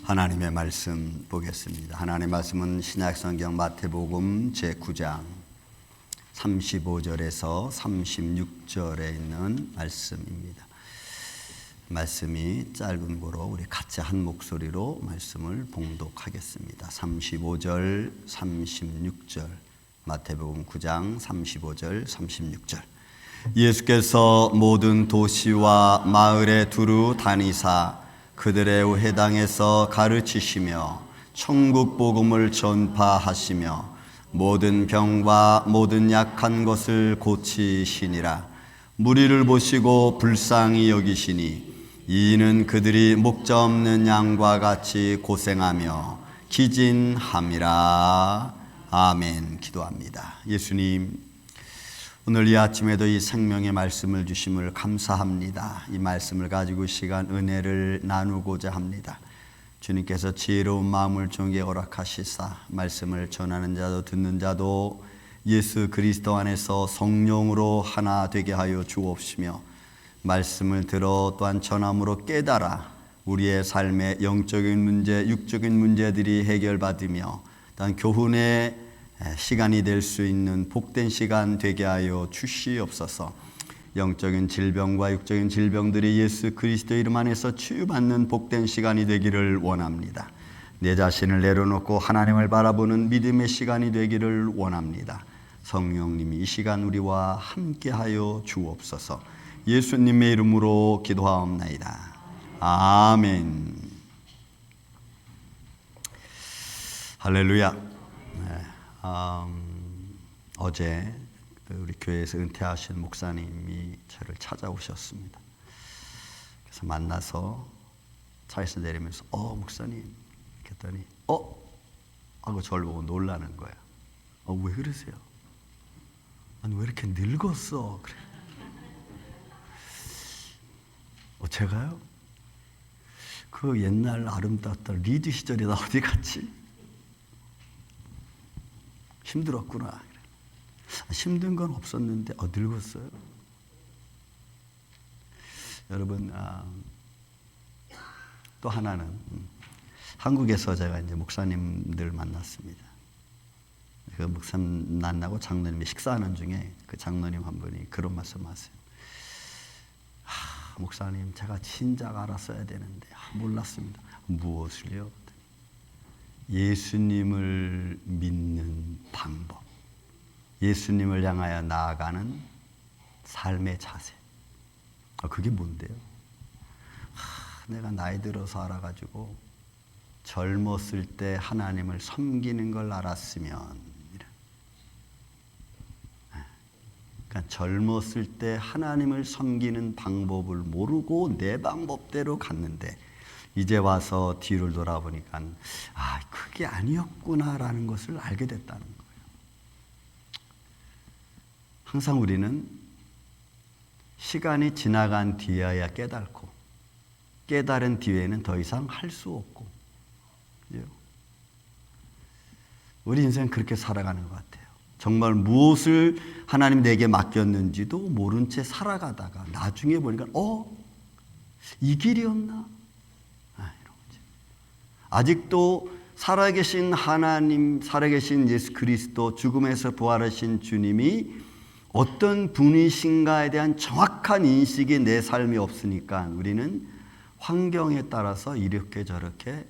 하나님의 말씀 보겠습니다. 하나님의 말씀은 신약성경 마태복음 제9장 35절에서 36절에 있는 말씀입니다. 말씀이 짧은 거로 우리 같이 한 목소리로 말씀을 봉독하겠습니다. 35절, 36절, 마태복음 9장 35절, 36절. 예수께서 모든 도시와 마을에 두루 다니사 그들의 회당에서 가르치시며 천국 복음을 전파하시며 모든 병과 모든 약한 것을 고치시니라. 무리를 보시고 불쌍히 여기시니 이는 그들이 목자 없는 양과 같이 고생하며 기진함이라. 아멘. 기도합니다. 예수님, 오늘 이 아침에도 이 생명의 말씀을 주심을 감사합니다. 이 말씀을 가지고 시간 은혜를 나누고자 합니다. 주님께서 지혜로운 마음을 종에게 허락하시사 말씀을 전하는 자도 듣는 자도 예수 그리스도 안에서 성령으로 하나 되게 하여 주옵시며 말씀을 들어 또한 전함으로 깨달아 우리의 삶의 영적인 문제, 육적인 문제들이 해결받으며 또한 교훈의 시간이 될 수 있는 복된 시간 되게 하여 주시옵소서. 영적인 질병과 육적인 질병들이 예수 그리스도 이름 안에서 치유받는 복된 시간이 되기를 원합니다. 내 자신을 내려놓고 하나님을 바라보는 믿음의 시간이 되기를 원합니다. 성령님이 이 시간 우리와 함께하여 주옵소서. 예수님의 이름으로 기도하옵나이다. 아멘. 할렐루야. 어제 우리 교회에서 은퇴하신 목사님이 저를 찾아오셨습니다. 그래서 만나서 차에서 내리면서 목사님 그랬더니 하고 저를 보고 놀라는 거예요. 왜 그러세요? 아니 왜 이렇게 늙었어? 그래. 제가요? 그 옛날 아름답던 리드 시절이 나 어디 갔지? 힘들었구나. 힘든 건 없었는데 늙었어요. 여러분, 또 하나는 한국에서 제가 이제 목사님들 만났습니다. 그 목사님 만나고 장로님이 식사하는 중에 그 장로님 한 분이 그런 말씀하세요. 목사님, 제가 진작 알았어야 되는데 몰랐습니다. 무엇을요? 예수님을 믿는 방법, 예수님을 향하여 나아가는 삶의 자세. 그게 뭔데요? 내가 나이 들어서 알아가지고 젊었을 때 하나님을 섬기는 걸 알았으면, 그러니까 젊었을 때 하나님을 섬기는 방법을 모르고 내 방법대로 갔는데 이제 와서 뒤를 돌아보니까 그게 아니었구나라는 것을 알게 됐다는 거예요. 항상 우리는 시간이 지나간 뒤에야 깨닫고 깨달은 뒤에는 더 이상 할 수 없고, 우리 인생은 그렇게 살아가는 것 같아요. 정말 무엇을 하나님 내게 맡겼는지도 모른 채 살아가다가 나중에 보니까 이 길이었나? 아직도 살아계신 하나님, 살아계신 예수 그리스도, 죽음에서 부활하신 주님이 어떤 분이신가에 대한 정확한 인식이 내 삶에 없으니까 우리는 환경에 따라서 이렇게 저렇게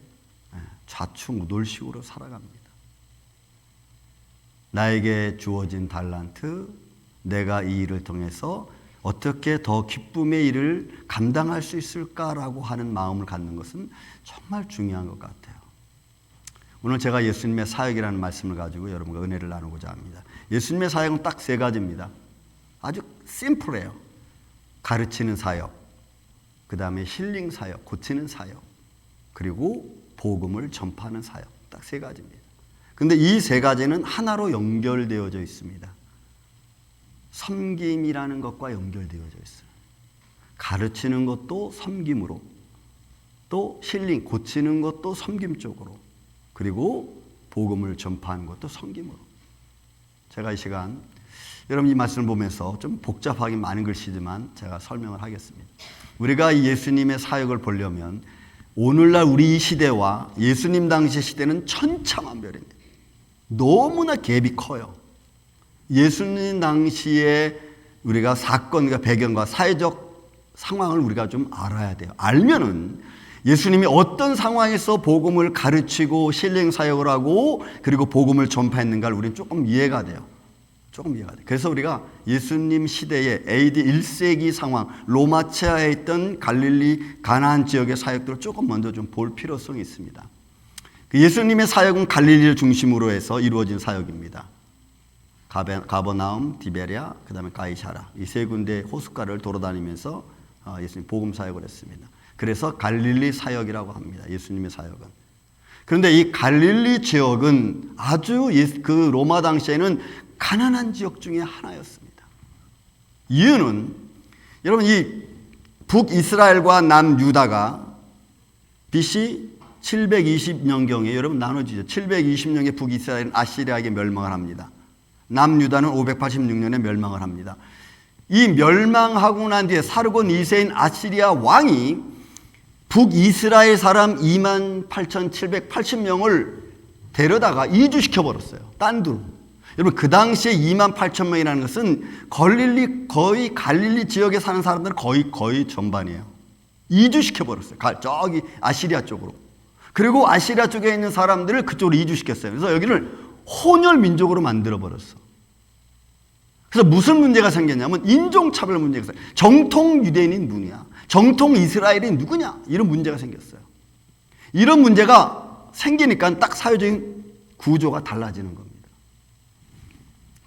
좌충우돌식으로 살아갑니다. 나에게 주어진 달란트, 내가 이 일을 통해서 어떻게 더 기쁨의 일을 감당할 수 있을까라고 하는 마음을 갖는 것은 정말 중요한 것 같아요. 오늘 제가 예수님의 사역이라는 말씀을 가지고 여러분과 은혜를 나누고자 합니다. 예수님의 사역은 딱 세 가지입니다. 아주 심플해요. 가르치는 사역, 그 다음에 힐링 사역, 고치는 사역, 그리고 복음을 전파하는 사역. 딱 세 가지입니다. 근데 이 세 가지는 하나로 연결되어져 있습니다. 섬김이라는 것과 연결되어져 있어요. 가르치는 것도 섬김으로, 또 힐링, 고치는 것도 섬김 쪽으로, 그리고 복음을 전파하는 것도 섬김으로. 제가 이 시간 여러분 이 말씀을 보면서 좀 복잡하게 많은 글씨지만 제가 설명을 하겠습니다. 우리가 예수님의 사역을 보려면 오늘날 우리 시대와 예수님 당시 시대는 천차만별입니다. 너무나 갭이 커요. 예수님 당시에 우리가 사건과 배경과 사회적 상황을 우리가 좀 알아야 돼요. 알면은 예수님이 어떤 상황에서 복음을 가르치고 실행 사역을 하고 그리고 복음을 전파했는가를 우리는 조금 이해가 돼요. 그래서 우리가 예수님 시대의 AD 1세기 상황, 로마치아에 있던 갈릴리 가나안 지역의 사역들을 조금 먼저 좀 볼 필요성이 있습니다. 예수님의 사역은 갈릴리를 중심으로 해서 이루어진 사역입니다. 가버나움, 디베랴, 그 다음에 가이사라, 이 세 군데 호숫가를 돌아다니면서 예수님 복음 사역을 했습니다. 그래서 갈릴리 사역이라고 합니다. 예수님의 사역은. 그런데 이 갈릴리 지역은 아주 그 로마 당시에는 가난한 지역 중에 하나였습니다. 이유는 여러분 이 북이스라엘과 남유다가 BC 720년경에 여러분 나눠지죠. 720년에 북이스라엘은 아시리아에게 멸망을 합니다. 남유다는 586년에 멸망을 합니다. 이 멸망하고 난 뒤에 사르곤 2세인 아시리아 왕이 북이스라엘 사람 28,780명을 데려다가 이주시켜 버렸어요. 딴 데로. 여러분 그 당시에 28,000명이라는 것은 거의 갈릴리 지역에 사는 사람들은 거의 전반이에요. 이주시켜 버렸어요. 저기 아시리아 쪽으로. 그리고 아시리아 쪽에 있는 사람들을 그쪽으로 이주시켰어요. 그래서 여기를 혼혈 민족으로 만들어 버렸어. 그래서 무슨 문제가 생겼냐면 인종차별 문제가 생겼어요. 정통 유대인인 누구냐? 정통 이스라엘인 누구냐? 이런 문제가 생겼어요. 이런 문제가 생기니까 딱 사회적인 구조가 달라지는 겁니다.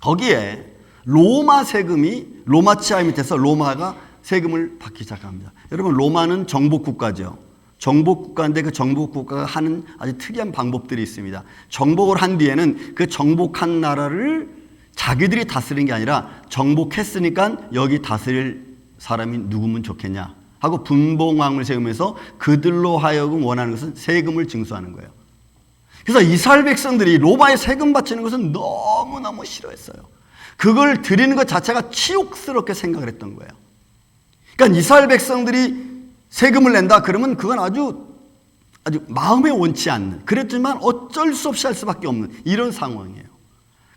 거기에 로마 세금이 로마치아 밑에서 로마가 세금을 받기 시작합니다. 여러분 로마는 정복국가죠. 정복국가인데 그 정복국가가 하는 아주 특이한 방법들이 있습니다. 정복을 한 뒤에는 그 정복한 나라를 자기들이 다스리는 게 아니라 정복했으니까 여기 다스릴 사람이 누구면 좋겠냐 하고 분봉왕을 세우면서 그들로 하여금 원하는 것은 세금을 징수하는 거예요. 그래서 이스라엘 백성들이 로마에 세금 바치는 것은 너무너무 싫어했어요. 그걸 드리는 것 자체가 치욕스럽게 생각을 했던 거예요. 그러니까 이스라엘 백성들이 세금을 낸다 그러면 그건 아주 마음에 원치 않는, 그랬지만 어쩔 수 없이 할 수밖에 없는 이런 상황이에요.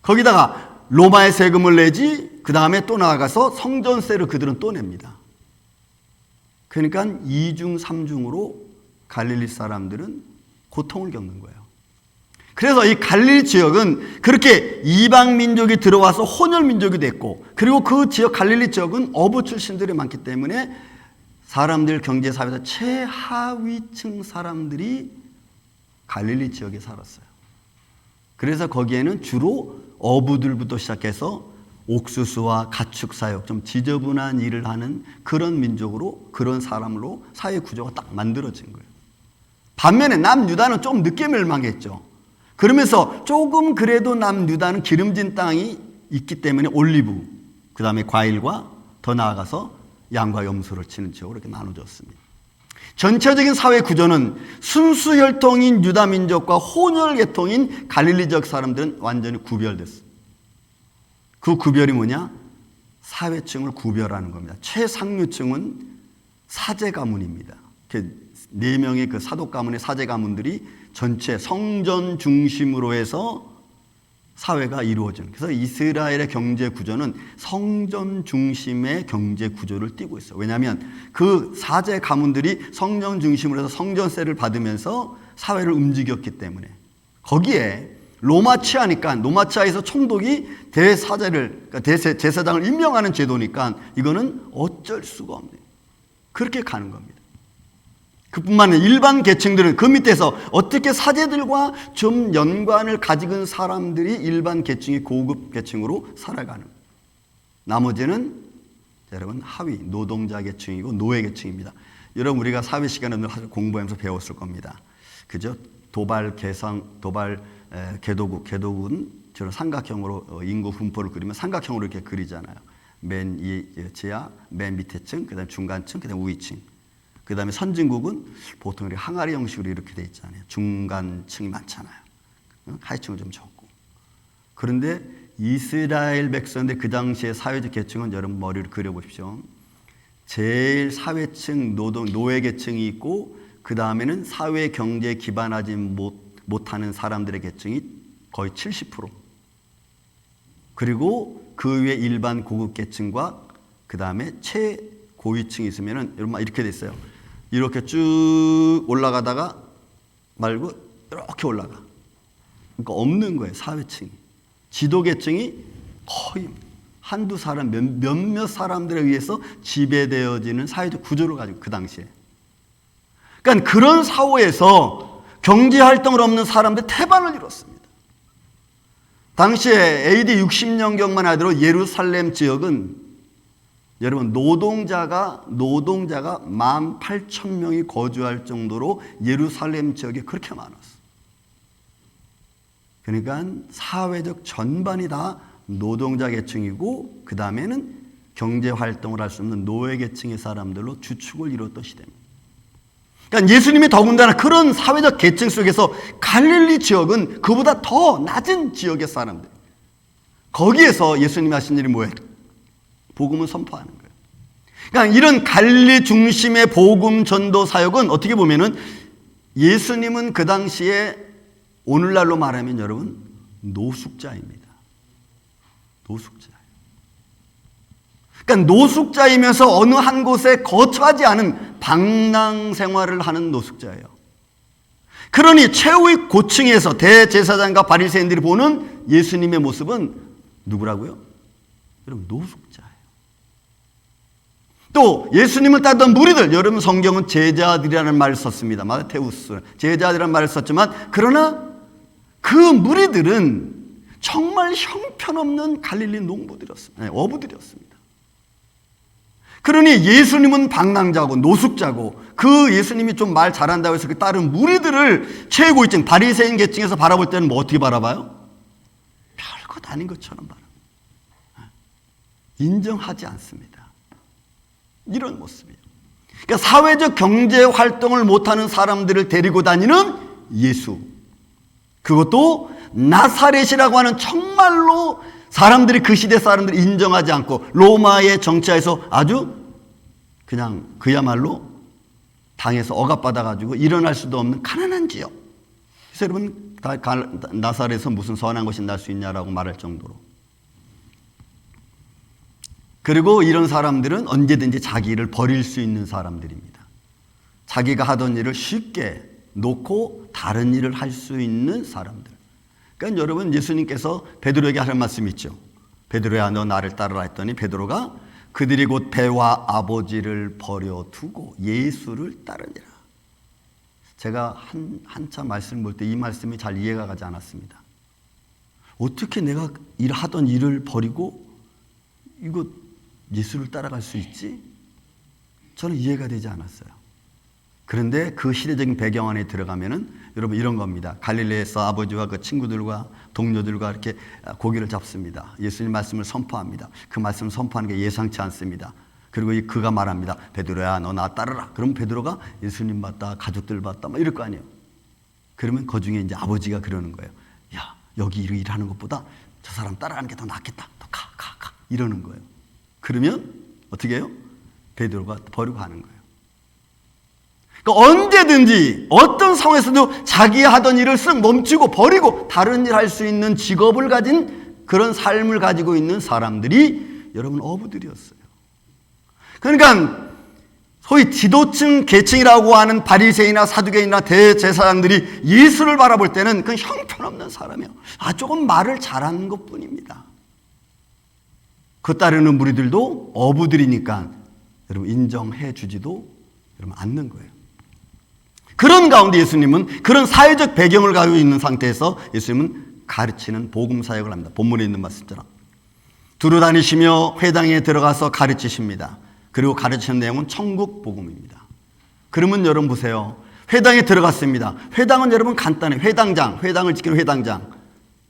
거기다가 로마의 세금을 내지 그 다음에 또 나아가서 성전세를 그들은 또 냅니다. 그러니까 2중 3중으로 갈릴리 사람들은 고통을 겪는 거예요. 그래서 이 갈릴리 지역은 그렇게 이방 민족이 들어와서 혼혈 민족이 됐고, 그리고 그 지역 갈릴리 지역은 어부 출신들이 많기 때문에 사람들 경제 사회에서 최하위층 사람들이 갈릴리 지역에 살았어요. 그래서 거기에는 주로 어부들부터 시작해서 옥수수와 가축 사역, 좀 지저분한 일을 하는 그런 민족으로, 그런 사람으로 사회 구조가 딱 만들어진 거예요. 반면에 남유다는 좀 늦게 멸망했죠. 그러면서 조금 그래도 남유다는 기름진 땅이 있기 때문에 올리브, 그 다음에 과일과 더 나아가서 양과 염소를 치는 지역으로 이렇게 나눠졌습니다. 전체적인 사회 구조는 순수 혈통인 유다 민족과 혼혈 계통인 갈릴리 지역 사람들은 완전히 구별됐습니다. 그 구별이 뭐냐? 사회층을 구별하는 겁니다. 최상류층은 사제 가문입니다. 4명의 그 사독 가문의 사제 가문들이 전체 성전 중심으로 해서 사회가 이루어지는, 그래서 이스라엘의 경제 구조는 성전 중심의 경제 구조를 띠고 있어요. 왜냐하면 그 사제 가문들이 성전 중심으로 해서 성전세를 받으면서 사회를 움직였기 때문에. 거기에 로마치아니까, 로마치아에서 총독이 대사제를, 그러니까 제사장을 임명하는 제도니까 이거는 어쩔 수가 없네요. 그렇게 가는 겁니다. 그뿐만 아니라 일반 계층들은 그 밑에서 어떻게 사제들과 좀 연관을 가진 사람들이 일반 계층이 고급 계층으로 살아가는, 나머지는 여러분 하위 노동자 계층이고 노예 계층입니다. 여러분 우리가 사회 시간에 공부하면서 배웠을 겁니다. 그죠? 도발 개도군 저런 삼각형으로 인구 분포를 그리면 삼각형으로 이렇게 그리잖아요. 맨 지하, 맨 밑에 층, 그다음 중간층, 그다음 우위층. 그 다음에 선진국은 보통 항아리 형식으로 이렇게 돼 있잖아요. 중간층이 많잖아요. 하위층은 좀 적고. 그런데 이스라엘 백성들 그 당시의 사회적 계층은 여러분 머리를 그려보십시오. 제일 사회층 노예 계층이 있고 그 다음에는 사회 경제에 기반하지 못하는 사람들의 계층이 거의 70%. 그리고 그 위에 일반 고급 계층과 그 다음에 최고위층이 있으면은 여러분 이렇게 돼 있어요. 이렇게 쭉 올라가다가 말고 이렇게 올라가. 그러니까 없는 거예요, 사회층이. 지도계층이 거의 한두 사람, 몇몇 사람들에 의해서 지배되어지는 사회적 구조를 가지고 그 당시에. 그러니까 그런 사회에서 경제활동을 없는 사람들 태반을 이뤘습니다. 당시에 AD 60년경만 하더라도 예루살렘 지역은 여러분 노동자가 18,000명이 거주할 정도로 예루살렘 지역에 그렇게 많았어요. 그러니까 사회적 전반이 다 노동자 계층이고 그 다음에는 경제활동을 할 수 없는 노예계층의 사람들로 주축을 이뤘던 시대입니다. 그러니까 예수님이 더군다나 그런 사회적 계층 속에서 갈릴리 지역은 그보다 더 낮은 지역의 사람들, 거기에서 예수님이 하신 일이 뭐예요? 복음을 선포하는 거예요. 그러니까 이런 갈릴리 중심의 복음 전도 사역은 어떻게 보면은 예수님은 그 당시에 오늘날로 말하면 여러분 노숙자입니다. 노숙자예요. 그러니까 노숙자이면서 어느 한 곳에 거처하지 않은 방랑 생활을 하는 노숙자예요. 그러니 최후의 고층에서 대제사장과 바리새인들이 보는 예수님의 모습은 누구라고요? 여러분 노숙자예요. 또 예수님을 따르던 무리들, 여러분 성경은 제자들이라는 말을 썼습니다. 마테우스 제자들이라는 말을 썼지만 그러나 그 무리들은 정말 형편없는 갈릴리 농부들이었습니다. 어부들이었습니다. 그러니 예수님은 방랑자고 노숙자고 그 예수님이 좀 말 잘한다고 해서 그 다른 무리들을 최고위층 바리새인 계층에서 바라볼 때는 뭐 어떻게 바라봐요? 별것 아닌 것처럼 바라봐요. 인정하지 않습니다. 이런 모습이에요. 그러니까 사회적 경제 활동을 못하는 사람들을 데리고 다니는 예수, 그것도 나사렛이라고 하는 정말로 사람들이 그 시대 사람들이 인정하지 않고 로마의 정치하에서 아주 그냥 그야말로 당에서 억압받아가지고 일어날 수도 없는 가난한 지역. 그래서 여러분 나사렛에서 무슨 선한 것이 날 수 있냐라고 말할 정도로. 그리고 이런 사람들은 언제든지 자기 일을 버릴 수 있는 사람들입니다. 자기가 하던 일을 쉽게 놓고 다른 일을 할 수 있는 사람들. 그러니까 여러분 예수님께서 베드로에게 하는 말씀이 있죠. 베드로야 너 나를 따르라 했더니 베드로가 그들이 곧 배와 아버지를 버려두고 예수를 따르니라. 제가 한참 말씀을 볼 때 이 말씀이 잘 이해가 가지 않았습니다. 어떻게 내가 하던 일을 버리고 이거 예수를 따라갈 수 있지? 저는 이해가 되지 않았어요. 그런데 그 시대적인 배경 안에 들어가면은 여러분 이런 겁니다. 갈릴리에서 아버지와 그 친구들과 동료들과 이렇게 고기를 잡습니다. 예수님 말씀을 선포합니다. 그 말씀을 선포하는 게 예상치 않습니다. 그리고 그가 말합니다. 베드로야 너 나 따르라. 그럼 베드로가 예수님 봤다, 가족들 봤다 막 이럴 거 아니에요. 그러면 그 중에 이제 아버지가 그러는 거예요. 야 여기 일하는 것보다 저 사람 따라가는 게 더 낫겠다. 더 가 이러는 거예요. 그러면 어떻게 해요? 베드로가 버리고 가는 거예요. 그러니까 언제든지 어떤 상황에서도 자기 하던 일을 쓱 멈추고 버리고 다른 일 할 수 있는 직업을 가진 그런 삶을 가지고 있는 사람들이 여러분 어부들이었어요. 그러니까 소위 지도층 계층이라고 하는 바리새인이나 사두개인이나 대제사장들이 예수를 바라볼 때는 그건 형편없는 사람이에요. 조금 말을 잘하는 것뿐입니다. 그 따르는 무리들도 어부들이니까 여러분 인정해 주지도 여러분 않는 거예요. 그런 가운데 예수님은 그런 사회적 배경을 가지고 있는 상태에서 예수님은 가르치는 복음 사역을 합니다. 본문에 있는 말씀처럼 두루 다니시며 회당에 들어가서 가르치십니다. 그리고 가르치는 내용은 천국 복음입니다. 그러면 여러분 보세요. 회당에 들어갔습니다. 회당은 여러분 간단해요. 회당을 지키는 회당장.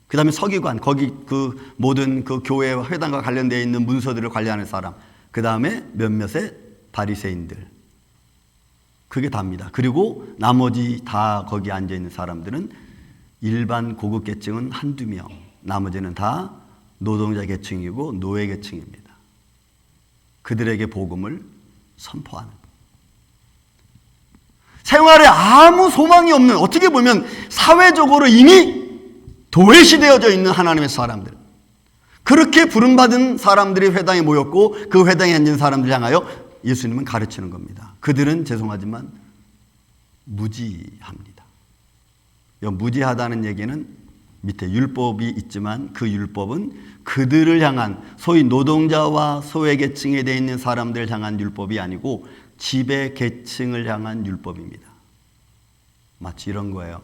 그 다음에 서기관, 거기 그 모든 그 교회와 회당과 관련되어 있는 문서들을 관리하는 사람. 그 다음에 몇몇의 바리새인들. 그게 답니다. 그리고 나머지 다 거기 앉아있는 사람들은 일반 고급 계층은 한두 명, 나머지는 다 노동자 계층이고 노예 계층입니다. 그들에게 복음을 선포하는. 생활에 아무 소망이 없는, 어떻게 보면 사회적으로 이미 도외시되어져 있는 하나님의 사람들, 그렇게 부름받은 사람들이 회당에 모였고 그 회당에 앉은 사람들 향하여 예수님은 가르치는 겁니다. 그들은 죄송하지만 무지합니다. 무지하다는 얘기는 밑에 율법이 있지만 그 율법은 그들을 향한, 소위 노동자와 소외계층에 되어 있는 사람들을 향한 율법이 아니고 지배계층을 향한 율법입니다. 마치 이런 거예요.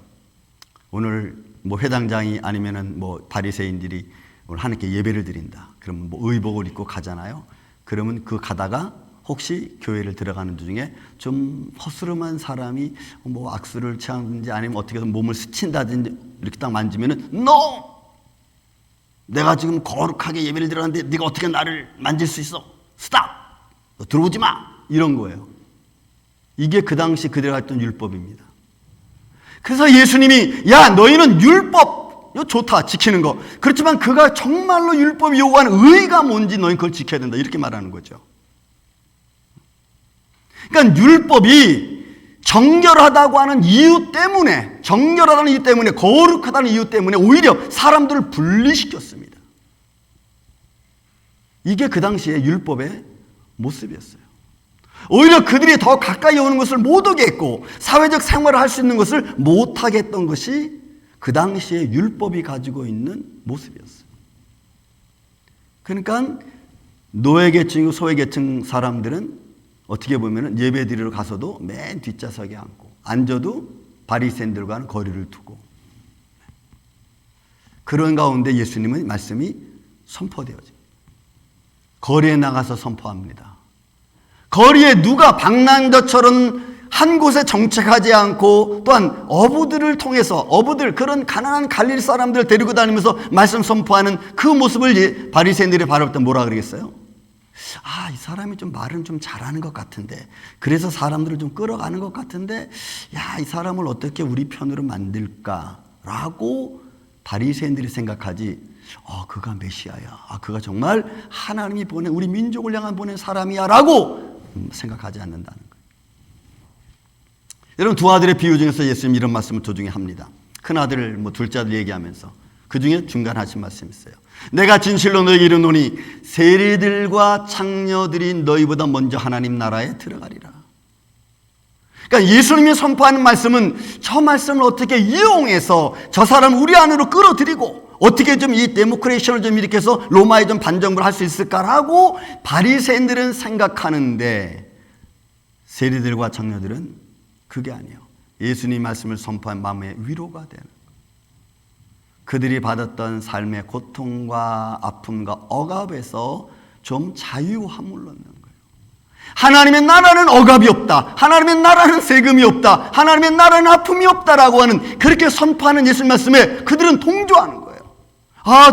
오늘 회당장이 아니면은 바리새인들이 오늘 하나님께 예배를 드린다. 그러면 의복을 입고 가잖아요. 그러면 그 가다가 혹시 교회를 들어가는 중에 좀 허스름한 사람이 악수를 취하든지 아니면 어떻게 해서 몸을 스친다든지 이렇게 딱 만지면은 NO! 내가 지금 거룩하게 예배를 드렸는데 네가 어떻게 나를 만질 수 있어? 스탑! 너 들어오지 마! 이런 거예요. 이게 그 당시 그들이 했던 율법입니다. 그래서 예수님이 야 너희는 율법 이거 좋다 지키는 거, 그렇지만 그가 정말로 율법이 요구하는 의가 뭔지 너희는 그걸 지켜야 된다 이렇게 말하는 거죠. 그러니까 율법이 정결하다고 하는 이유 때문에, 정결하다는 이유 때문에, 거룩하다는 이유 때문에 오히려 사람들을 분리시켰습니다. 이게 그 당시의 율법의 모습이었어요. 오히려 그들이 더 가까이 오는 것을 못 오게 했고 사회적 생활을 할 수 있는 것을 못하게 했던 것이 그 당시의 율법이 가지고 있는 모습이었어요. 그러니까 노예계층이고 소외계층 사람들은 어떻게 보면 예배 드리러 가서도 맨 뒷좌석에 앉고 앉아도 바리새인들과는 거리를 두고, 그런 가운데 예수님의 말씀이 선포되어집니다. 거리에 나가서 선포합니다. 거리에 누가 방랑자처럼 한 곳에 정착하지 않고 또한 어부들을 통해서, 어부들 그런 가난한 갈릴리 사람들을 데리고 다니면서 말씀 선포하는 그 모습을 바리새인들이 바라볼 때 뭐라 그러겠어요? 이 사람이 좀 말은 좀 잘하는 것 같은데, 그래서 사람들을 좀 끌어가는 것 같은데, 이 사람을 어떻게 우리 편으로 만들까라고 바리새인들이 생각하지, 그가 메시아야, 그가 정말 하나님이 보낸, 우리 민족을 향한 보낸 사람이야라고 생각하지 않는다는 거예요. 여러분, 두 아들의 비유 중에서 예수님 이런 말씀을 도중에 합니다. 큰 아들, 둘째 아들 얘기하면서 그 중에 중간 하신 말씀이 있어요. 내가 진실로 너희에게 이르노니 세리들과 창녀들이 너희보다 먼저 하나님 나라에 들어가리라. 그러니까 예수님이 선포하는 말씀은 저 말씀을 어떻게 이용해서 저 사람을 우리 안으로 끌어들이고 어떻게 좀 이 데모크레이션을 좀 이렇게 해서 로마에 좀 반정부를 할 수 있을까라고 바리새인들은 생각하는데 세리들과 창녀들은 그게 아니에요. 예수님 말씀을 선포한 마음의 위로가 되는 거예요. 그들이 받았던 삶의 고통과 아픔과 억압에서 좀 자유함을 얻는 거예요. 하나님의 나라는 억압이 없다, 하나님의 나라는 세금이 없다, 하나님의 나라는 아픔이 없다라고 하는, 그렇게 선포하는 예수님 말씀에 그들은 동조하는 거예요.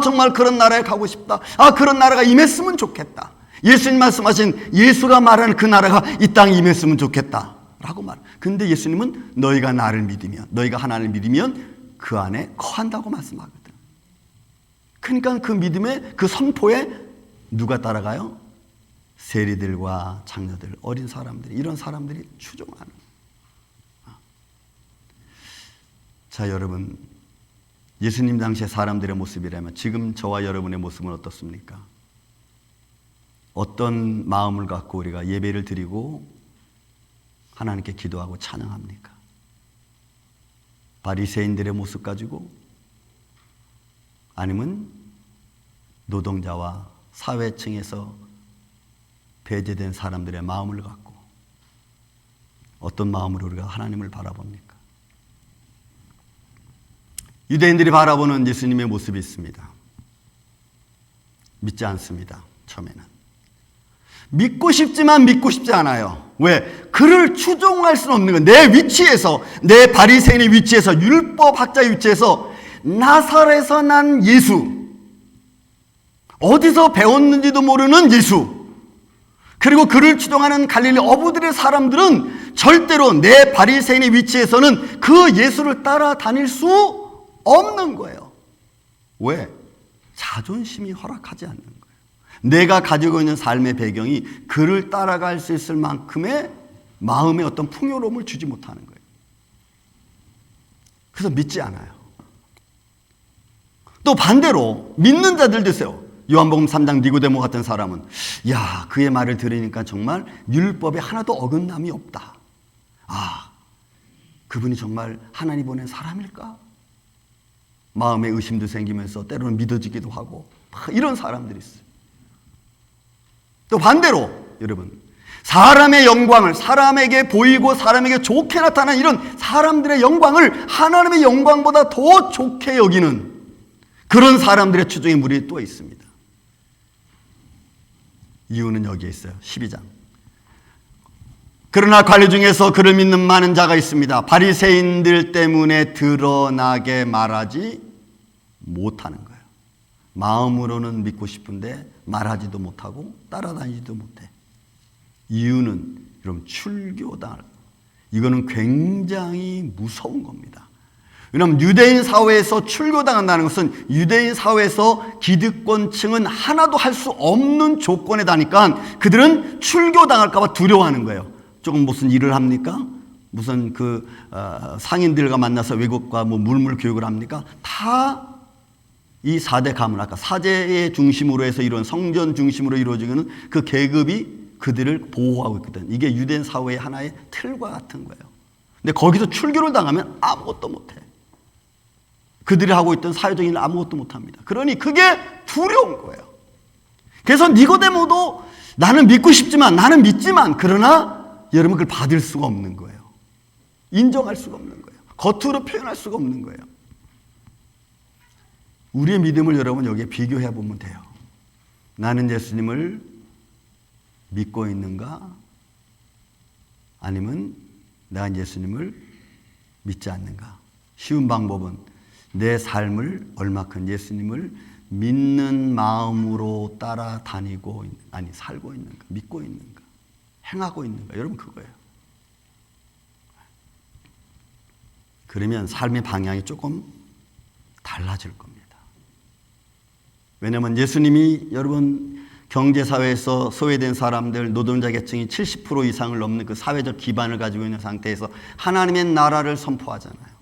정말 그런 나라에 가고 싶다, 그런 나라가 임했으면 좋겠다, 예수님 말씀하신 예수가 말하는 그 나라가 이 땅에 임했으면 좋겠다 라고 말. 근데 예수님은 너희가 나를 믿으면, 너희가 하나님을 믿으면 그 안에 거한다고 말씀하거든. 그러니까 그 믿음에, 그 선포에 누가 따라가요? 세리들과 장녀들, 어린 사람들이, 이런 사람들이 추종하는. 자, 여러분, 예수님 당시의 사람들의 모습이라면 지금 저와 여러분의 모습은 어떻습니까? 어떤 마음을 갖고 우리가 예배를 드리고 하나님께 기도하고 찬양합니까? 바리새인들의 모습 가지고, 아니면 노동자와 사회층에서 배제된 사람들의 마음을 갖고 어떤 마음으로 우리가 하나님을 바라봅니까? 유대인들이 바라보는 예수님의 모습이 있습니다. 믿지 않습니다. 처음에는 믿고 싶지만 믿고 싶지 않아요. 왜? 그를 추종할 수는 없는 거예요. 내 위치에서, 내 바리새인의 위치에서, 율법학자의 위치에서 나사렛에서 난 예수, 어디서 배웠는지도 모르는 예수, 그리고 그를 추종하는 갈릴리 어부들의 사람들은 절대로 내 바리새인의 위치에서는 그 예수를 따라다닐 수 없는 거예요. 왜? 자존심이 허락하지 않는 거예요. 내가 가지고 있는 삶의 배경이 그를 따라갈 수 있을 만큼의 마음의 어떤 풍요로움을 주지 못하는 거예요. 그래서 믿지 않아요. 또 반대로 믿는 자들도 있어요. 요한복음 3장 니고데모 같은 사람은 야, 그의 말을 들으니까 정말 율법에 하나도 어긋남이 없다. 아, 그분이 정말 하나님 보낸 사람일까? 마음에 의심도 생기면서 때로는 믿어지기도 하고 이런 사람들이 있어요. 또 반대로 여러분, 사람의 영광을 사람에게 보이고 사람에게 좋게 나타나는 이런 사람들의 영광을 하나님의 영광보다 더 좋게 여기는 그런 사람들의 추종의 무리에 또 있습니다. 이유는 여기에 있어요. 12장. 그러나 관리 중에서 그를 믿는 많은 자가 있습니다. 바리새인들 때문에 드러나게 말하지 못하는 거예요. 마음으로는 믿고 싶은데 말하지도 못하고 따라다니지도 못해. 이유는 여러분 출교당할, 이거는 굉장히 무서운 겁니다. 왜냐하면 유대인 사회에서 출교당한다는 것은 유대인 사회에서 기득권층은 하나도 할 수 없는 조건에 다니까 그들은 출교당할까 봐 두려워하는 거예요. 조금 무슨 일을 합니까? 무슨 상인들과 만나서 외국과 물물 교육을 합니까? 다 이 4대 가문, 아까 사제의 중심으로 해서 이런 성전 중심으로 이루어지는 그 계급이 그들을 보호하고 있거든. 이게 유대인 사회의 하나의 틀과 같은 거예요. 근데 거기서 출교를 당하면 아무것도 못해. 그들이 하고 있던 사회적인 일 아무것도 못합니다. 그러니 그게 두려운 거예요. 그래서 니고데모도 나는 믿고 싶지만, 나는 믿지만, 그러나 여러분 그걸 받을 수가 없는 거예요. 인정할 수가 없는 거예요. 겉으로 표현할 수가 없는 거예요. 우리의 믿음을 여러분 여기에 비교해 보면 돼요. 나는 예수님을 믿고 있는가? 아니면 내가 예수님을 믿지 않는가? 쉬운 방법은 내 삶을 얼마큼 예수님을 믿는 마음으로 따라다니고, 아니 살고 있는가? 믿고 있는가? 행하고 있는가? 여러분 그거예요. 그러면 삶의 방향이 조금 달라질 겁니다. 왜냐하면 예수님이 여러분 경제사회에서 소외된 사람들, 노동자 계층이 70% 이상을 넘는 그 사회적 기반을 가지고 있는 상태에서 하나님의 나라를 선포하잖아요.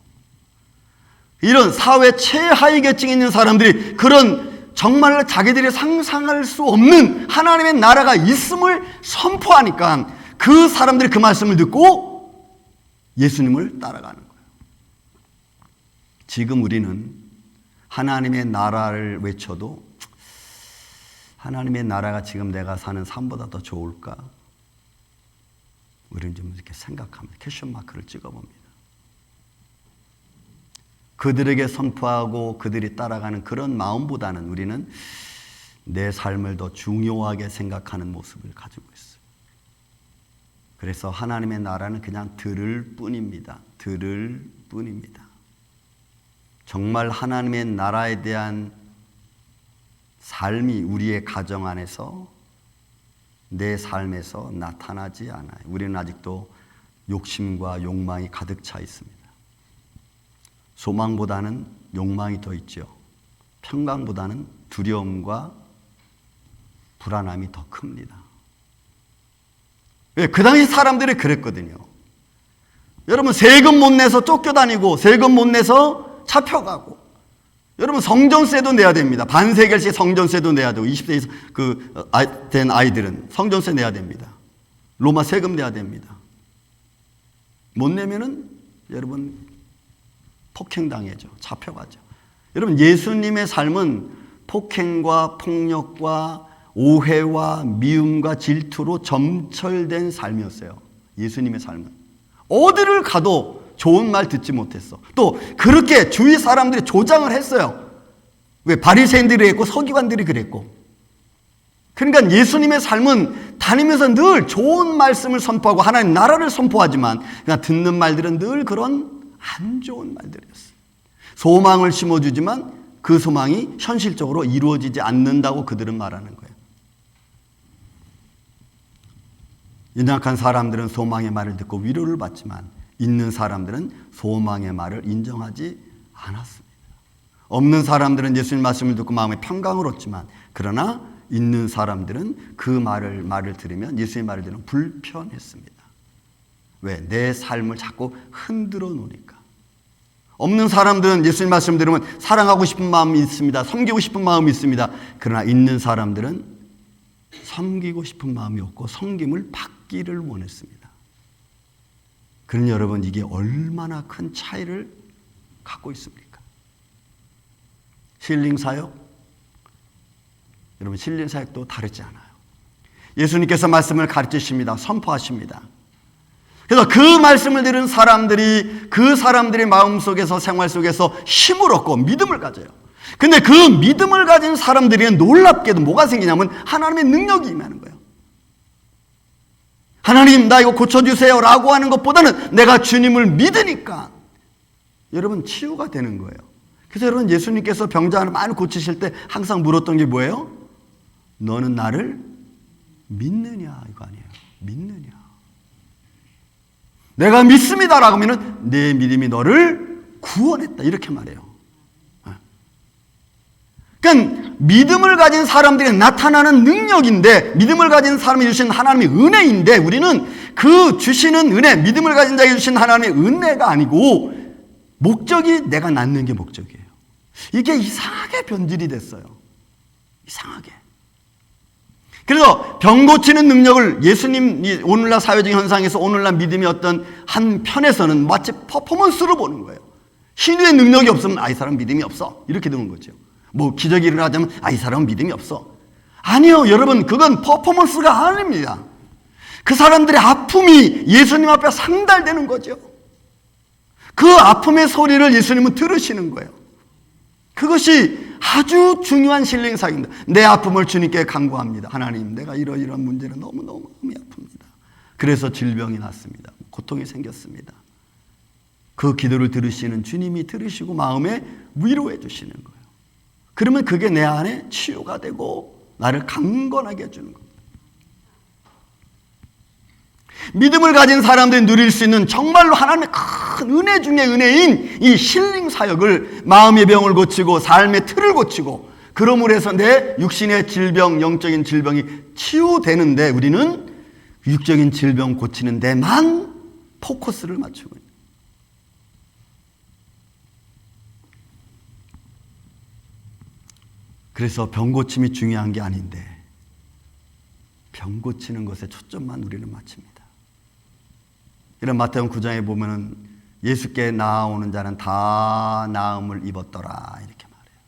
이런 사회 최하위 계층에 있는 사람들이 그런 정말 자기들이 상상할 수 없는 하나님의 나라가 있음을 선포하니까 그 사람들이 그 말씀을 듣고 예수님을 따라가는 거예요. 지금 우리는 하나님의 나라를 외쳐도 하나님의 나라가 지금 내가 사는 삶보다 더 좋을까? 우리는 좀 이렇게 생각합니다. 퀘션 마크를 찍어봅니다. 그들에게 선포하고 그들이 따라가는 그런 마음보다는 우리는 내 삶을 더 중요하게 생각하는 모습을 가지고 있어요. 그래서 하나님의 나라는 그냥 들을 뿐입니다. 들을 뿐입니다. 정말 하나님의 나라에 대한 삶이 우리의 가정 안에서 내 삶에서 나타나지 않아요. 우리는 아직도 욕심과 욕망이 가득 차 있습니다. 소망보다는 욕망이 더 있죠. 평강보다는 두려움과 불안함이 더 큽니다. 왜? 그 당시 사람들이 그랬거든요. 여러분 세금 못 내서 쫓겨다니고 세금 못 내서 잡혀가고, 여러분 성전세도 내야 됩니다. 반세겔씩 성전세도 내야 되고 20세 된 아이들은 성전세 내야 됩니다. 로마 세금 내야 됩니다. 못 내면은 여러분 폭행당해죠. 잡혀가죠. 여러분 예수님의 삶은 폭행과 폭력과 오해와 미움과 질투로 점철된 삶이었어요. 예수님의 삶은 어디를 가도 좋은 말 듣지 못했어. 또 그렇게 주위 사람들이 조장을 했어요. 왜? 바리새인들이 했고 서기관들이 그랬고. 그러니까 예수님의 삶은 다니면서 늘 좋은 말씀을 선포하고 하나님 나라를 선포하지만 그냥 듣는 말들은 늘 그런 안 좋은 말들이었어요. 소망을 심어주지만 그 소망이 현실적으로 이루어지지 않는다고 그들은 말하는 거예요. 연약한 사람들은 소망의 말을 듣고 위로를 받지만 있는 사람들은 소망의 말을 인정하지 않았습니다. 없는 사람들은 예수님 말씀을 듣고 마음에 평강을 얻지만 그러나 있는 사람들은 그 말을 들으면 예수님 말을 들으면 불편했습니다. 왜? 내 삶을 자꾸 흔들어 놓으니까. 없는 사람들은 예수님 말씀 들으면 사랑하고 싶은 마음이 있습니다. 섬기고 싶은 마음이 있습니다. 그러나 있는 사람들은 섬기고 싶은 마음이 없고 섬김을 받기를 원했습니다. 그럼 여러분, 이게 얼마나 큰 차이를 갖고 있습니까? 힐링 사역? 여러분, 힐링 사역도 다르지 않아요. 예수님께서 말씀을 가르치십니다. 선포하십니다. 그래서 그 말씀을 들은 사람들이 그 사람들의 마음속에서, 생활 속에서 힘을 얻고 믿음을 가져요. 근데 그 믿음을 가진 사람들이 놀랍게도 뭐가 생기냐면 하나님의 능력이 임하는 거예요. 하나님, 나 이거 고쳐주세요 라고 하는 것보다는 내가 주님을 믿으니까 여러분 치유가 되는 거예요. 그래서 여러분, 예수님께서 병자를 많이 고치실 때 항상 물었던 게 뭐예요? 너는 나를 믿느냐, 이거 아니에요. 믿느냐. 내가 믿습니다라고 하면 내 믿음이 너를 구원했다, 이렇게 말해요. 그러니까 믿음을 가진 사람들이 나타나는 능력인데, 믿음을 가진 사람이 주신 하나님의 은혜인데, 우리는 그 주시는 은혜, 믿음을 가진 자에게 주신 하나님의 은혜가 아니고 목적이 내가 낳는 게 목적이에요. 이게 이상하게 변질이 됐어요. 이상하게. 그래서 병 고치는 능력을 예수님 오늘날 사회적 현상에서 오늘날 믿음이 어떤 한 편에서는 마치 퍼포먼스로 보는 거예요. 신유의 능력이 없으면 이 사람 믿음이 없어, 이렇게 되는 거죠. 뭐 기적이 일어나자면 이 사람은 믿음이 없어. 아니요, 여러분, 그건 퍼포먼스가 아닙니다. 그 사람들의 아픔이 예수님 앞에 상달되는 거죠. 그 아픔의 소리를 예수님은 들으시는 거예요. 그것이 아주 중요한 힐링 사역입니다. 내 아픔을 주님께 간구합니다. 하나님, 내가 이러이러한 문제는 너무너무 마음이 아픕니다. 그래서 질병이 났습니다. 고통이 생겼습니다. 그 기도를 들으시는 주님이 들으시고 마음에 위로해 주시는 거예요. 그러면 그게 내 안에 치유가 되고 나를 강건하게 해주는 겁니다. 믿음을 가진 사람들이 누릴 수 있는 정말로 하나님의 큰 은혜 중에 은혜인 이 힐링 사역을, 마음의 병을 고치고 삶의 틀을 고치고, 그러므로 해서 내 육신의 질병, 영적인 질병이 치유되는데 우리는 육적인 질병 고치는 데만 포커스를 맞추고 있는. 그래서 병 고침이 중요한 게 아닌데 병 고치는 것에 초점만 우리는 맞춥니다. 이런 마태복음 9장에 보면은 예수께 나아오는 자는 다 나음을 입었더라, 이렇게 말해요.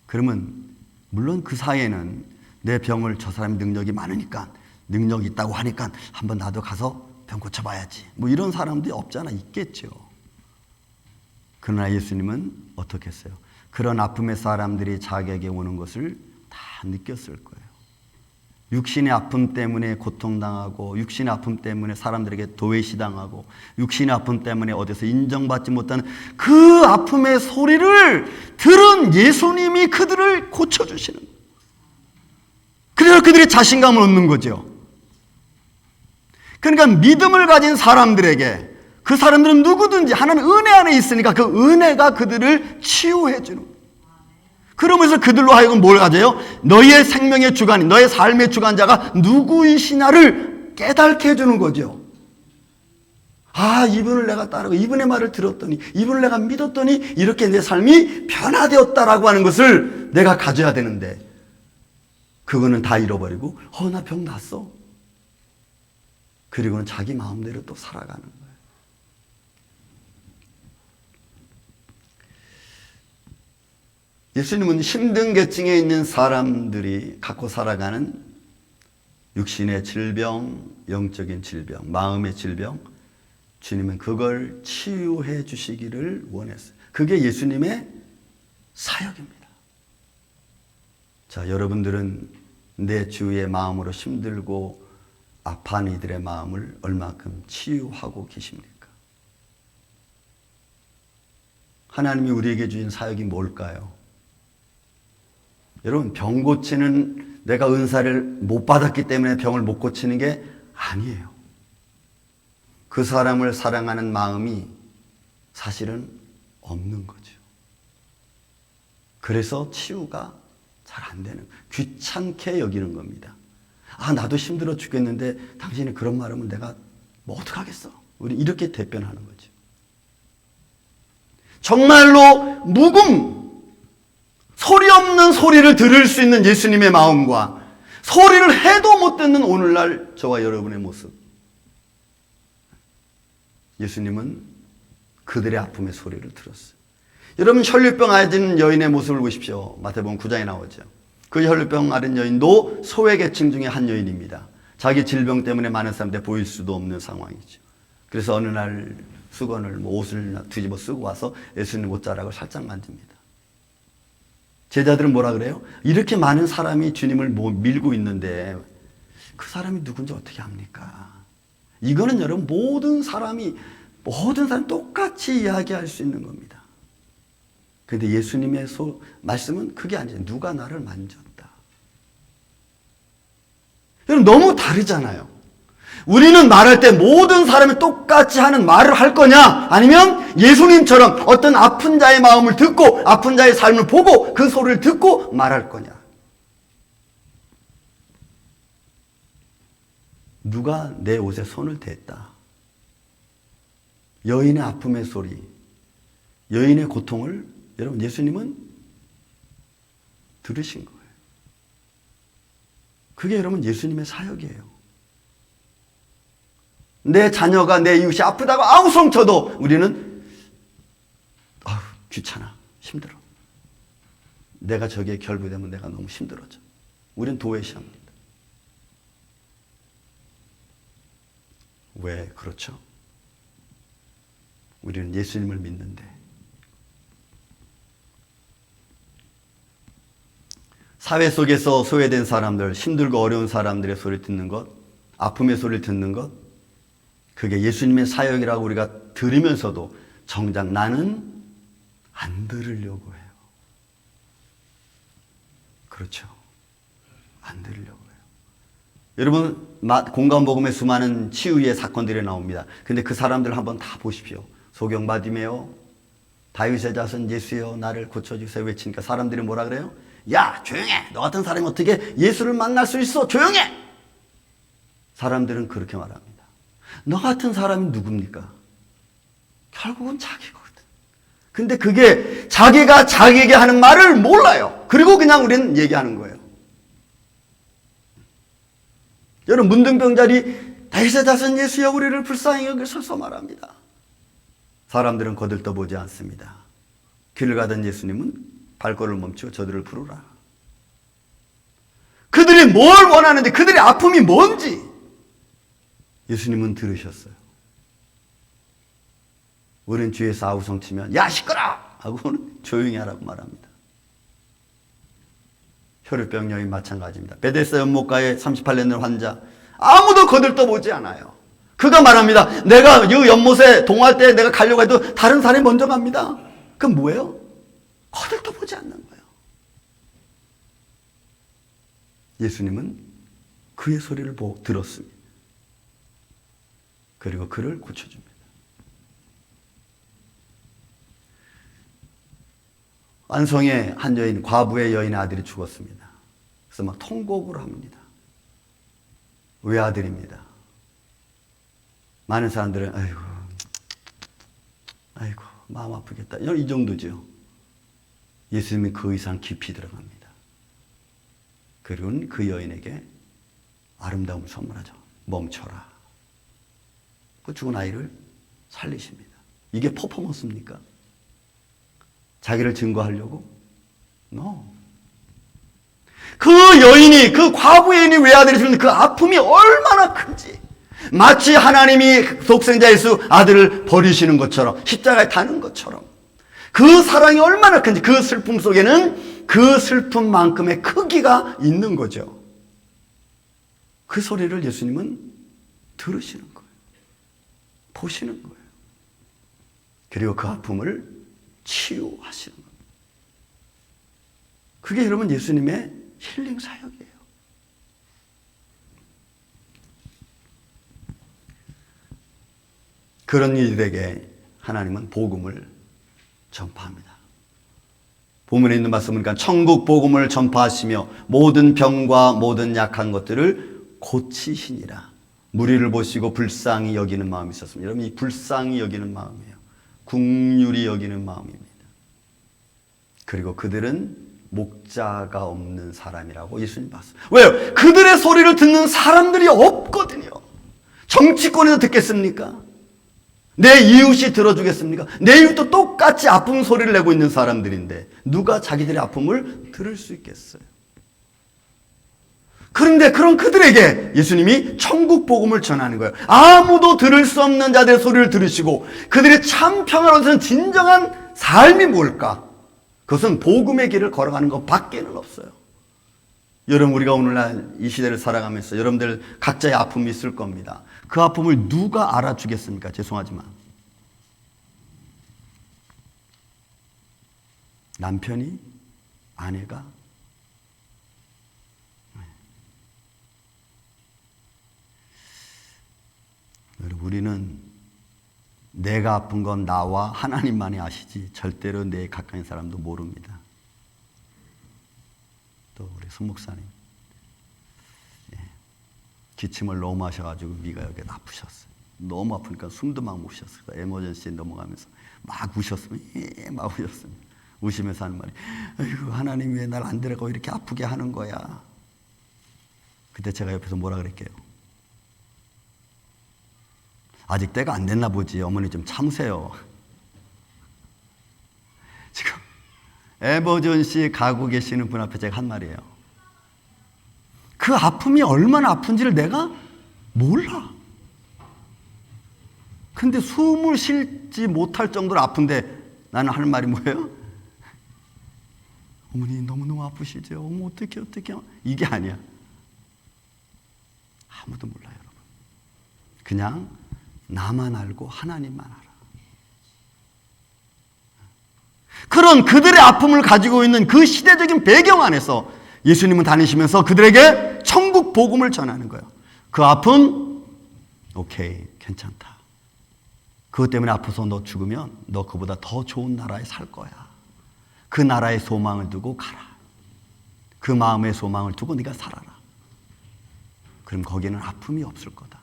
그러면 물론 그 사이에는 내 병을, 저 사람이 능력이 많으니까, 능력이 있다고 하니까 한번 나도 가서 병 고쳐봐야지, 뭐 이런 사람들이 없잖아, 있겠죠. 그러나 예수님은 어떻게 했어요? 그런 아픔의 사람들이 자기에게 오는 것을 다 느꼈을 거예요. 육신의 아픔 때문에 고통당하고, 육신의 아픔 때문에 사람들에게 도외시당하고, 육신의 아픔 때문에 어디서 인정받지 못하는 그 아픔의 소리를 들은 예수님이 그들을 고쳐주시는 거예요. 그래서 그들이 자신감을 얻는 거죠. 그러니까 믿음을 가진 사람들에게, 그 사람들은 누구든지 하나님 은혜 안에 있으니까 그 은혜가 그들을 치유해 주는 거예요. 그러면서 그들로 하여금 뭘 가져요? 너의 생명의 주관인, 너의 삶의 주관자가 누구이시냐를 깨닫게 해주는 거죠. 아, 이분을 내가 따르고 이분의 말을 들었더니, 이분을 내가 믿었더니 이렇게 내 삶이 변화되었다라고 하는 것을 내가 가져야 되는데, 그거는 다 잃어버리고 나 병 났어. 그리고는 자기 마음대로 또 살아가는 거예요. 예수님은 힘든 계층에 있는 사람들이 갖고 살아가는 육신의 질병, 영적인 질병, 마음의 질병, 주님은 그걸 치유해 주시기를 원했어요. 그게 예수님의 사역입니다. 자, 여러분들은 내 주위의 마음으로 힘들고 아파하는 이들의 마음을 얼마큼 치유하고 계십니까? 하나님이 우리에게 주신 사역이 뭘까요? 여러분, 병 고치는, 내가 은사를 못 받았기 때문에 병을 못 고치는 게 아니에요. 그 사람을 사랑하는 마음이 사실은 없는 거죠. 그래서 치유가 잘 안 되는, 귀찮게 여기는 겁니다. 아, 나도 힘들어 죽겠는데 당신이 그런 말 하면 내가 뭐 어떡하겠어. 우리 이렇게 대변하는 거죠. 정말로 소리 없는 소리를 들을 수 있는 예수님의 마음과 소리를 해도 못 듣는 오늘날 저와 여러분의 모습. 예수님은 그들의 아픔의 소리를 들었어요. 여러분, 혈류병 앓은 여인의 모습을 보십시오. 마태복음 9장에 나오죠. 그 혈류병 앓은 여인도 소외계층 중에 한 여인입니다. 자기 질병 때문에 많은 사람들이 보일 수도 없는 상황이죠. 그래서 어느 날 수건을 옷을 뒤집어 쓰고 와서 예수님 옷자락을 살짝 만집니다. 제자들은 뭐라 그래요? 이렇게 많은 사람이 주님을 밀고 있는데 그 사람이 누군지 어떻게 압니까? 이거는 여러분 모든 사람이 똑같이 이야기할 수 있는 겁니다. 그런데 예수님의 말씀은 그게 아니죠. 누가 나를 만졌다. 여러분 너무 다르잖아요. 우리는 말할 때 모든 사람이 똑같이 하는 말을 할 거냐? 아니면 예수님처럼 어떤 아픈 자의 마음을 듣고 아픈 자의 삶을 보고 그 소리를 듣고 말할 거냐? 누가 내 옷에 손을 댔다. 여인의 아픔의 소리, 여인의 고통을 여러분 예수님은 들으신 거예요. 그게 여러분 예수님의 사역이에요. 내 자녀가 내 이웃이 아프다고 아우성 쳐도 우리는 귀찮아, 힘들어. 내가 저기에 결부되면 내가 너무 힘들어져. 우리는 도외시합니다. 왜 그렇죠? 우리는 예수님을 믿는데 사회 속에서 소외된 사람들, 힘들고 어려운 사람들의 소리를 듣는 것, 아픔의 소리를 듣는 것, 그게 예수님의 사역이라고 우리가 들으면서도 정작 나는 안 들으려고 해요. 그렇죠. 안 들으려고 해요. 여러분, 공감복음에 수많은 치유의 사건들이 나옵니다. 근데 그 사람들 한번 다 보십시오. 소경 바디메오, 다윗의 자손 예수여 나를 고쳐주세요 외치니까 사람들이 뭐라 그래요? 야, 조용해! 너 같은 사람이 어떻게 예수를 만날 수 있어? 조용해! 사람들은 그렇게 말합니다. 너 같은 사람이 누굽니까? 결국은 자기거든. 근데 그게 자기가 자기에게 하는 말을 몰라요. 그리고 그냥 우리는 얘기하는 거예요. 여러분, 문둥병자리 다윗의 자손 예수여 우리를 불쌍히 여기소서 말합니다. 사람들은 거들떠보지 않습니다. 길을 가던 예수님은 발걸음을 멈추고 저들을 부르라. 그들이 뭘 원하는지, 그들의 아픔이 뭔지 예수님은 들으셨어요. 우리는 뒤에서 아우성 치면 야 시끄러! 하고는 조용히 하라고 말합니다. 혈류병 여인 마찬가지입니다. 베데스다 연못가의 38년 된 환자 아무도 거들떠보지 않아요. 그가 말합니다. 내가 이 연못에 동할 때 내가 가려고 해도 다른 사람이 먼저 갑니다. 그건 뭐예요? 거들떠보지 않는 거예요. 예수님은 그의 소리를 들었습니다. 그리고 그를 고쳐줍니다. 안성의 한 여인, 과부의 여인의 아들이 죽었습니다. 그래서 막 통곡을 합니다. 외아들입니다. 많은 사람들은 아이고 마음 아프겠다. 이 정도죠. 예수님이 그 이상 깊이 들어갑니다. 그리고는 그 여인에게 아름다움을 선물하죠. 멈춰라. 그 죽은 아이를 살리십니다. 이게 퍼포먼스입니까? 자기를 증거하려고? No. 그 여인이, 그 과부의 여인이 외아들이 주는 그 아픔이 얼마나 큰지, 마치 하나님이 독생자 예수 아들을 버리시는 것처럼, 십자가에 타는 것처럼 그 사랑이 얼마나 큰지, 그 슬픔 속에는 그 슬픔만큼의 크기가 있는 거죠. 그 소리를 예수님은 들으시는 거예요. 보시는 거예요. 그리고 그 아픔을 치유하시는 겁니다. 그게 여러분 예수님의 힐링 사역이에요. 그런 이들에게 하나님은 복음을 전파합니다. 본문에 있는 말씀은 그러니까 천국 복음을 전파하시며 모든 병과 모든 약한 것들을 고치시니라. 무리를 보시고 불쌍히 여기는 마음이 있었습니다. 여러분, 이 불쌍히 여기는 마음이에요. 긍휼히 여기는 마음입니다. 그리고 그들은 목자가 없는 사람이라고 예수님 봤어요. 왜요? 그들의 소리를 듣는 사람들이 없거든요. 정치권에서 듣겠습니까? 내 이웃이 들어주겠습니까? 내 이웃도 똑같이 아픈 소리를 내고 있는 사람들인데 누가 자기들의 아픔을 들을 수 있겠어요? 그런데 그런 그들에게 예수님이 천국 복음을 전하는 거예요. 아무도 들을 수 없는 자들의 소리를 들으시고 그들의 참 평화로운 것은 진정한 삶이 뭘까? 그것은 복음의 길을 걸어가는 것 밖에는 없어요. 여러분, 우리가 오늘날 이 시대를 살아가면서 여러분들 각자의 아픔이 있을 겁니다. 그 아픔을 누가 알아주겠습니까? 죄송하지만 남편이? 아내가? 여러분, 우리는 내가 아픈 건 나와 하나님만이 아시지 절대로 내 가까운 사람도 모릅니다. 또 우리 손 목사님, 기침을 너무 하셔가지고 위가 여기 아프셨어요. 너무 아프니까 숨도 막 못 쉬었어요. 에머전시에 넘어가면서 막 우셨으면 막 우셨습니다. 우시면서 하는 말이, 아이고 하나님 왜 날 안 데려가고 이렇게 아프게 하는 거야. 그때 제가 옆에서 뭐라 그랬게요? 아직 때가 안 됐나 보지. 어머니 좀 참으세요. 지금 에머전시 가고 계시는 분 앞에 제가 한 말이에요. 그 아픔이 얼마나 아픈지를 내가 몰라. 근데 숨을 쉬지 못할 정도로 아픈데 나는 하는 말이 뭐예요? 어머니 너무너무 아프시죠? 어머 어떡해. 이게 아니야. 아무도 몰라요, 여러분. 그냥 나만 알고 하나님만 알아. 그런 그들의 아픔을 가지고 있는 그 시대적인 배경 안에서 예수님은 다니시면서 그들에게 천국 복음을 전하는 거예요. 그 아픔, 오케이, 괜찮다. 그것 때문에 아파서 너 죽으면 너 그보다 더 좋은 나라에 살 거야. 그 나라의 소망을 두고 가라. 그 마음의 소망을 두고 네가 살아라. 그럼 거기는 아픔이 없을 거다.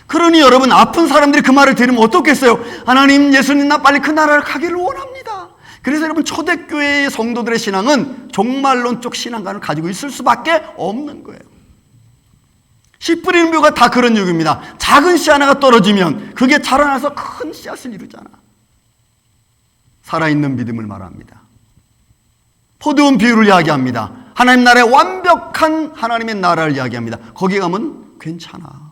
그러니 여러분, 아픈 사람들이 그 말을 들으면 어떻겠어요? 하나님, 예수님, 나 빨리 그 나라를 가기를 원합니다. 그래서 여러분, 초대교회의 성도들의 신앙은 종말론적 신앙관을 가지고 있을 수밖에 없는 거예요. 씨 뿌리는 묘가 다 그런 이유입니다. 작은 씨 하나가 떨어지면 그게 자라나서 큰 씨앗을 이루잖아. 살아있는 믿음을 말합니다. 포도원 비유를 이야기합니다. 하나님 나라의 완벽한 하나님의 나라를 이야기합니다. 거기 가면 괜찮아.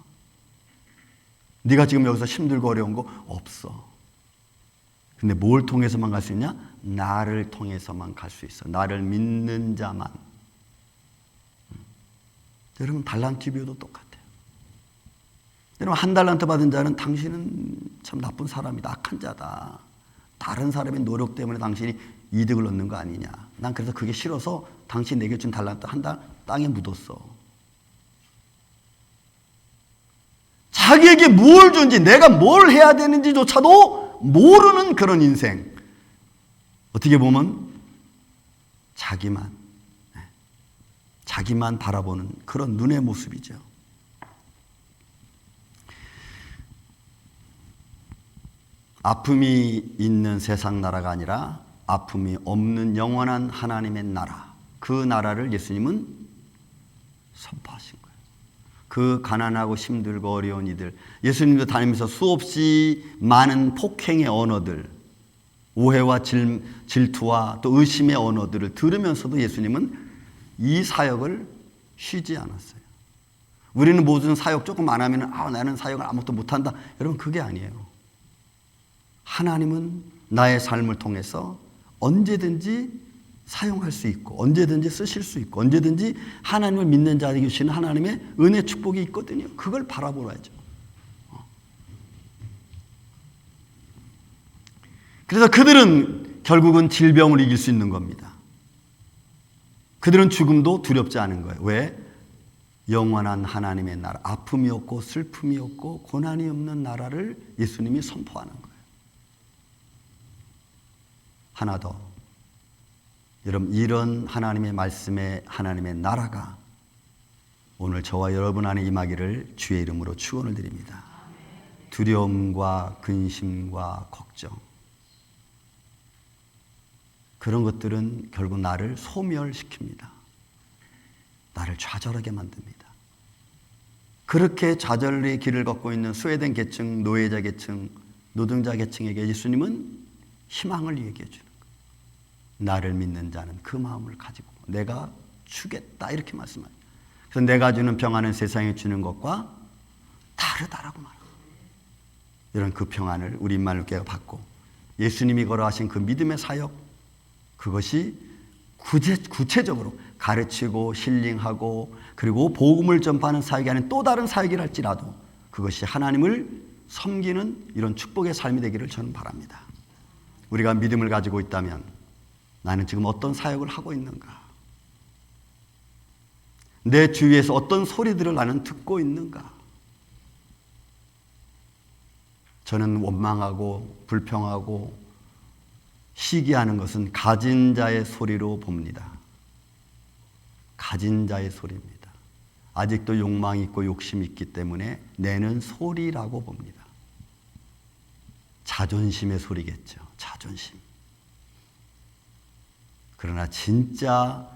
네가 지금 여기서 힘들고 어려운 거 없어. 근데 뭘 통해서만 갈 수 있냐? 나를 통해서만 갈 수 있어. 나를 믿는 자만. 여러분, 달란트 비유도 똑같아요. 여러분, 한 달란트 받은 자는 당신은 참 나쁜 사람이다. 악한 자다. 다른 사람의 노력 때문에 당신이 이득을 얻는 거 아니냐. 난 그래서 그게 싫어서 당신 내게 준 달란트 한 달 땅에 묻었어. 자기에게 뭘 준지, 내가 뭘 해야 되는지조차도 모르는 그런 인생. 어떻게 보면 자기만 바라보는 그런 눈의 모습이죠. 아픔이 있는 세상 나라가 아니라 아픔이 없는 영원한 하나님의 나라, 그 나라를 예수님은 선포하신 거예요. 그 가난하고 힘들고 어려운 이들, 예수님도 다니면서 수없이 많은 폭행의 언어들, 오해와 질투와 또 의심의 언어들을 들으면서도 예수님은 이 사역을 쉬지 않았어요. 우리는 모든 사역 조금 안 하면 나는 사역을 아무것도 못한다. 여러분, 그게 아니에요. 하나님은 나의 삶을 통해서 언제든지 사용할 수 있고 언제든지 쓰실 수 있고 언제든지 하나님을 믿는 자에게 주시는 하나님의 은혜 축복이 있거든요. 그걸 바라보아야죠. 그래서 그들은 결국은 질병을 이길 수 있는 겁니다. 그들은 죽음도 두렵지 않은 거예요. 왜? 영원한 하나님의 나라, 아픔이 없고 슬픔이 없고 고난이 없는 나라를 예수님이 선포하는 거예요. 하나 더, 여러분, 이런 하나님의 말씀의 하나님의 나라가 오늘 저와 여러분 안에 임하기를 주의 이름으로 축원을 드립니다. 두려움과 근심과 걱정, 그런 것들은 결국 나를 소멸시킵니다. 나를 좌절하게 만듭니다. 그렇게 좌절의 길을 걷고 있는 스웨덴 계층, 노예자 계층, 노동자 계층에게 예수님은 희망을 얘기해 주는 거예요. 나를 믿는 자는 그 마음을 가지고 내가 주겠다 이렇게 말씀하죠. 그래서 내가 주는 평안은 세상에 주는 것과 다르다라고 말합니다. 이런 그 평안을 우리 임마누엘교회가 받고 예수님이 걸어가신 그 믿음의 사역, 그것이 구체적으로 가르치고 힐링하고 그리고 복음을 전파하는 사역이 아닌 또 다른 사역이랄지라도 그것이 하나님을 섬기는 이런 축복의 삶이 되기를 저는 바랍니다. 우리가 믿음을 가지고 있다면 나는 지금 어떤 사역을 하고 있는가? 내 주위에서 어떤 소리들을 나는 듣고 있는가? 저는 원망하고 불평하고 시기하는 것은 가진 자의 소리로 봅니다. 가진 자의 소리입니다. 아직도 욕망이 있고 욕심이 있기 때문에 내는 소리라고 봅니다. 자존심의 소리겠죠. 자존심. 그러나 진짜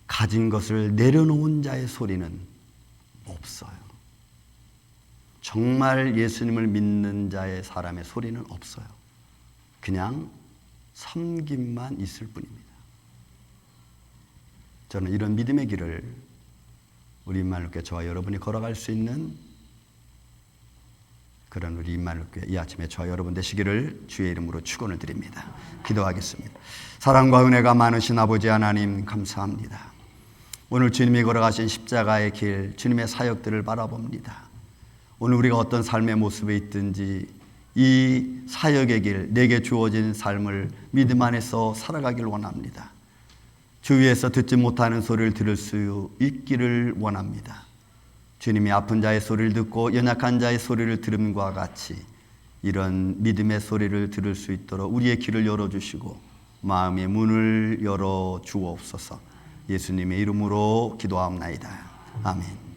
가진 것을 내려놓은 자의 소리는 없어요. 정말 예수님을 믿는 자의 사람의 소리는 없어요. 그냥 섬김만 있을 뿐입니다. 저는 이런 믿음의 길을 우리 임마누엘교회 저와 여러분이 걸어갈 수 있는 그런 우리 임마누엘교회 이 아침에 저와 여러분 되시기를 주의 이름으로 축원을 드립니다. 기도하겠습니다. 사랑과 은혜가 많으신 아버지 하나님 감사합니다. 오늘 주님이 걸어가신 십자가의 길, 주님의 사역들을 바라봅니다. 오늘 우리가 어떤 삶의 모습에 있든지 이 사역의 길, 내게 주어진 삶을 믿음 안에서 살아가길 원합니다. 주위에서 듣지 못하는 소리를 들을 수 있기를 원합니다. 주님이 아픈 자의 소리를 듣고 연약한 자의 소리를 들음과 같이 이런 믿음의 소리를 들을 수 있도록 우리의 길을 열어주시고 마음의 문을 열어 주옵소서. 예수님의 이름으로 기도하옵나이다. 아멘.